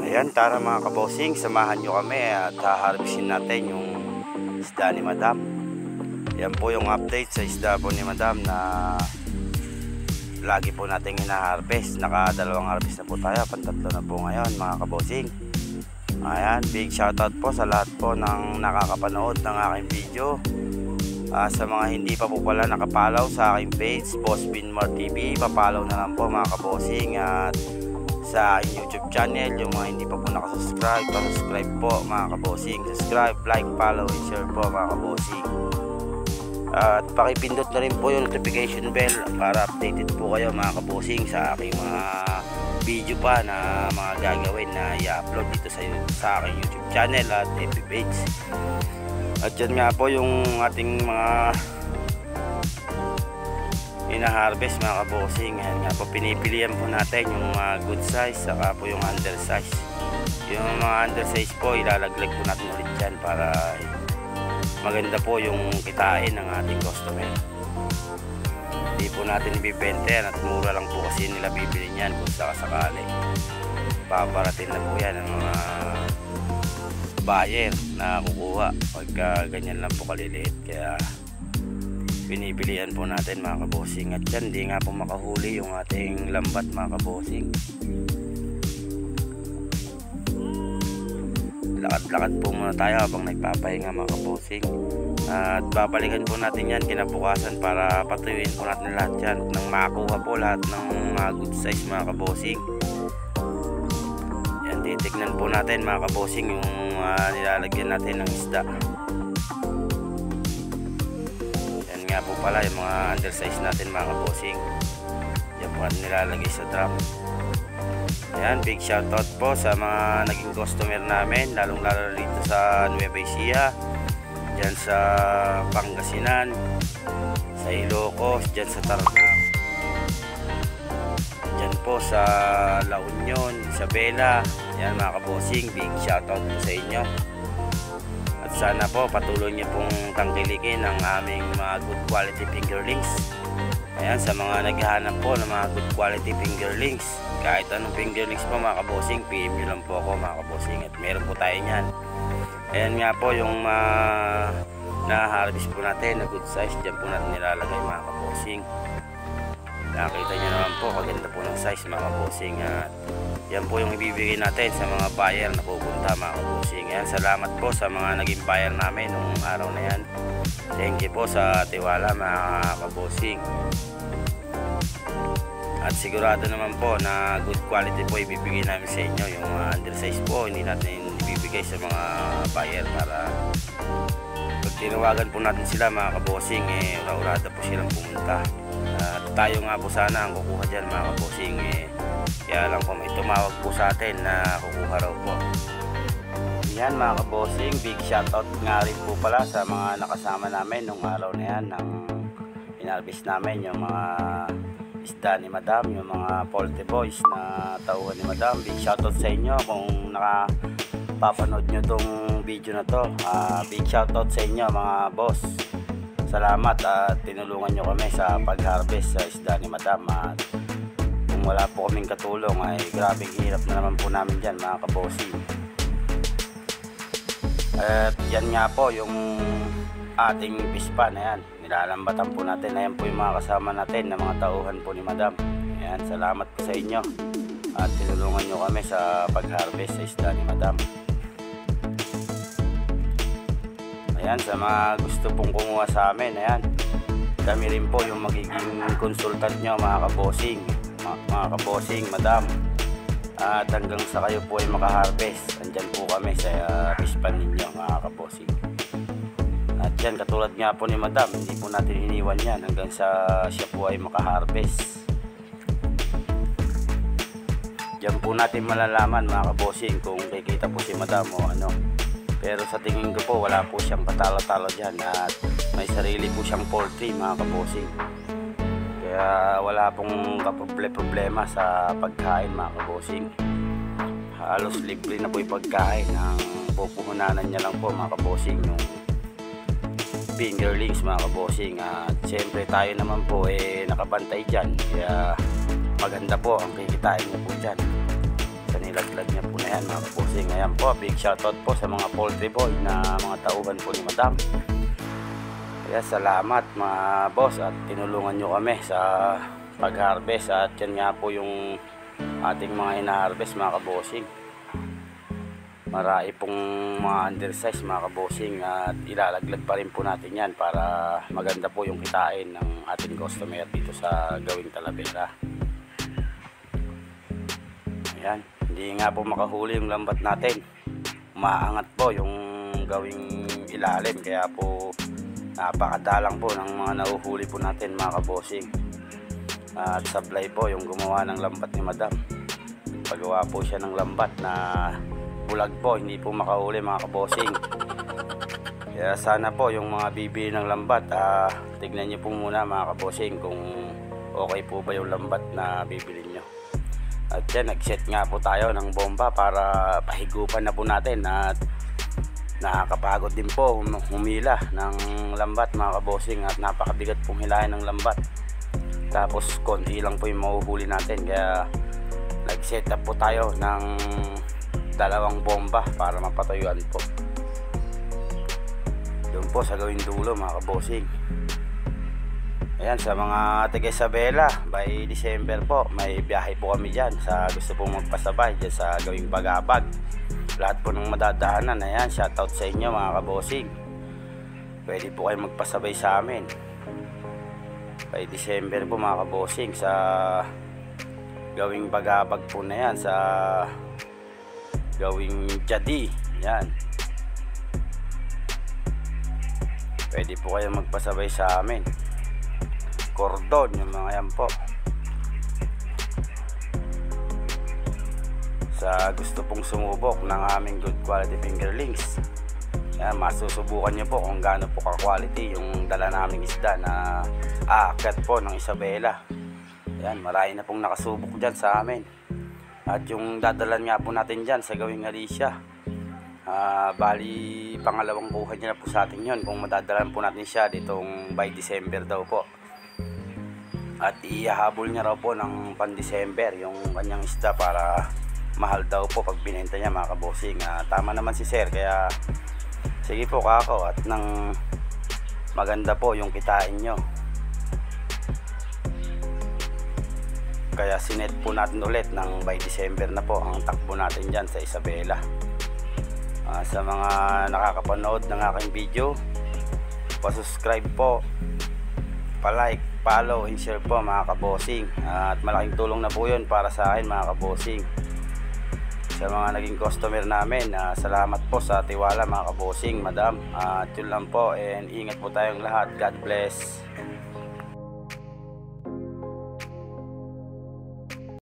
Ayan, tara mga kabosing, samahan nyo kami at haharvestin natin yung isda ni Madam. Ayan po yung update sa isda po ni Madam na lagi po natin hinaharvest. Nakadalawang harvest na po tayo, pantatlo na po ngayon mga kabosing. Ayan, big shoutout po sa lahat po ng nakakapanood ng aking video. Sa mga hindi pa po pala nakapalaw sa aking page, Boss Binmar TV, papalaw na lang po mga kabosing. At sa aking YouTube channel, yung mga hindi pa po nakasubscribe, pa-subscribe po mga kabosing. Subscribe, like, follow, and share po mga kabosing. At pakipindot na rin po yung notification bell para updated po kayo mga kabosing sa aking mga video pa na mga gagawin na i-upload dito sa aking YouTube channel at FB page. At yan nga po yung ating mga ina-harvest mga kabosing. Yan nga po, pinipilian po natin yung good size saka po yung undersize. Yung mga undersize po ilalaglag po natin ulit dyan para maganda po yung kitain ng ating customer. Hindi po natin ibibenta yan at mura lang po kasi nila bibili niyan kung sakasakali. Paparating na po yan ng mga buyer na kukuha pagka ganyan lang po kaliliit. Kaya pinibilian po natin mga kabosing. At yan, di nga po makahuli yung ating lambat mga kabosing. Lakad-lakad po muna tayo habang nagpapahinga mga kabosing. At babalikan po natin yan kinabukasan para patuyuin po natin lahat yan nang makakuha po lahat ng mga good size mga kabosing. Yan, titignan po natin mga kabosing yung nilalagyan natin ng isda. Yan nga po pala yung mga undersize natin mga kabosing. Yan po nilalagay sa drum. Ayan, big shoutout po sa mga naging customer namin, lalong lalo dito sa Nueva Ecija, dyan sa Pangasinan, sa Ilocos, dyan sa Tarlac, dyan po sa La Union, Isabela. Ayan mga kabosing, big shoutout po sa inyo. At sana po patuloy niyo pong tangkilikin ang aming mga good quality fingerlings. Ayan, sa mga naghahanap po ng mga good quality fingerlings, kahit anong fingerlings po mga kabosing, PM nyo lang po ako mga kabosing at meron po tayo nyan. Ayan nga po yung na-harvest po natin na good size, dyan po natin nilalagay mga kabosing. Nakita nyo naman po, kaganda po ng size mga kabosing. At yan po yung ibibigay natin sa mga buyer na pupunta mga kabosing. Ayan, salamat po sa mga naging buyer namin nung araw na yan. Thank you po sa tiwala mga kabosing. At sigurado naman po na good quality po ibibigay namin sa inyo. Yung undersize po hindi natin ibibigay sa mga buyer para pag tinawagan po natin sila mga kabosing, ura-urada po silang pumunta. At tayo nga po sana ang kukuha dyan mga kabosing. Kaya lang po may tumawag po sa atin na kukuha raw po. Yan mga kabosing, big shoutout nga rin po pala sa mga nakasama namin nung araw na yan ng inharvest namin yung mga isda ni Madam, yung mga poultry boys na tauhan ni Madam. Big shoutout sa inyo kung nakapapanood nyo tong video na to. Big shoutout sa inyo mga boss. Salamat at tinulungan nyo kami sa pag-harvest sa isda ni Madam. At kung wala po kaming katulong ay grabing hirap na naman po namin dyan mga kabosing. At yan nga po yung ating pispa na yan, nilalambatan po natin. Ayan po yung mga kasama natin na mga tauhan po ni Madam. Ayan, salamat po sa inyo at tinulungan nyo kami sa pag-harvest sa isda ni Madam. Ayan, sa mga gusto pong kumuha sa amin, ayan, kami rin po yung magiging consultant nyo mga kabosing, mga kabosing Madam. At hanggang sa kayo po ay makaharvest, andyan po kami sa pispan ninyo mga kabosing. At yan, katulad nga po ni Madam, hindi po natin iniwan yan hanggang sa siya po ay makaharvest. Diyan po natin malalaman mga kabosing kung kikita po si Madam o ano. Pero sa tingin ko po wala po siyang patalo-talo dyan at may sarili po siyang poultry mga kabosing. Kaya wala pong problema sa pagkain mga kabosing. Halos libre na po yung pagkain. Ang pupuhunanan niya lang po mga kabosing yung fingerlings mga kabosing. At syempre tayo naman po nakabantay dyan. Kaya maganda po ang kikitain niya po dyan sa nilaglag niya po na yan. Ayan mga kabosing, ayan po, big shoutout po sa mga poultry boy na mga tauhan po ni Madam. Kaya salamat mga boss at tinulungan nyo kami sa pag-harvest, at yan nga po yung ating mga ina-harvest mga kabosing. Marami pong mga undersize mga kabosing, at ilalaglag pa rin po natin yan para maganda po yung kitain ng ating customer dito sa Gawing Talavera. Ayan, hindi nga po makahuli yung lambat natin. Umaangat po yung Gawing ilalim, kaya po napakadalang po ng mga nahuhuli po natin mga kabosing. At sablay po yung gumawa ng lambat ni Madam. Pagawa po siya ng lambat na bulag po, hindi po makahuli mga kabosing. Kaya sana po yung mga bibili ng lambat, tignan nyo po muna mga kabosing kung okay po ba yung lambat na bibili nyo. At yan, nag-set nga po tayo ng bomba para pahigupan na po natin, at nakakapagod din po humila ng lambat mga kabosing, at napakabigat pong hilahin ng lambat. Tapos konti lang po yung mahuhuli natin, kaya nag-set up po tayo ng dalawang bomba para mapatuyuan po. Doon po sa Gawing Dulo mga kabosing. Ayan, sa mga taga Isabela, by December po may biyahe po kami dyan sa gusto pong magpasabay dyan sa Gawing Bagabag. Lahat po ng madadaanan, ayan, shoutout sa inyo mga kabosing. Pwede po kayo magpasabay sa amin by December po mga kabosing sa Gawing Bagabag po na yan, sa Gawing Jadi. Yan, pwede po kayo magpasabay sa amin. Cordon, yung mga yan po. Sa gusto pong sumubok ng aming good quality fingerlings, yan, masusubukan nyo po kung gaano po ka-quality yung dala naming isda na aakyat po ng Isabela. Yan, marami na pong nakasubok dyan sa amin. At yung dadalan nga po natin dyan sa Gawing Alicia, bali pangalawang buhay niya na po sa atin yun, kung madadalan po natin siya ditong by December daw po. At ihahabol niya raw po ng pan-December yung kanyang isda, para mahal daw po pag binenta niya mga kabosing. Tama naman si sir, kaya sige po kako, at nang maganda po yung kitain nyo. Kaya sinet po natin ulit ng by December na po ang takbo natin dyan sa Isabela. Sa mga nakakapanood ng aking video, pa-subscribe po, pa-like, follow, and share po mga kabosing. At malaking tulong na po yun para sa akin mga kabosing. Sa mga naging customer namin, salamat po sa tiwala mga kabosing, Madam. At yun lang po, and ingat po tayong lahat. God bless.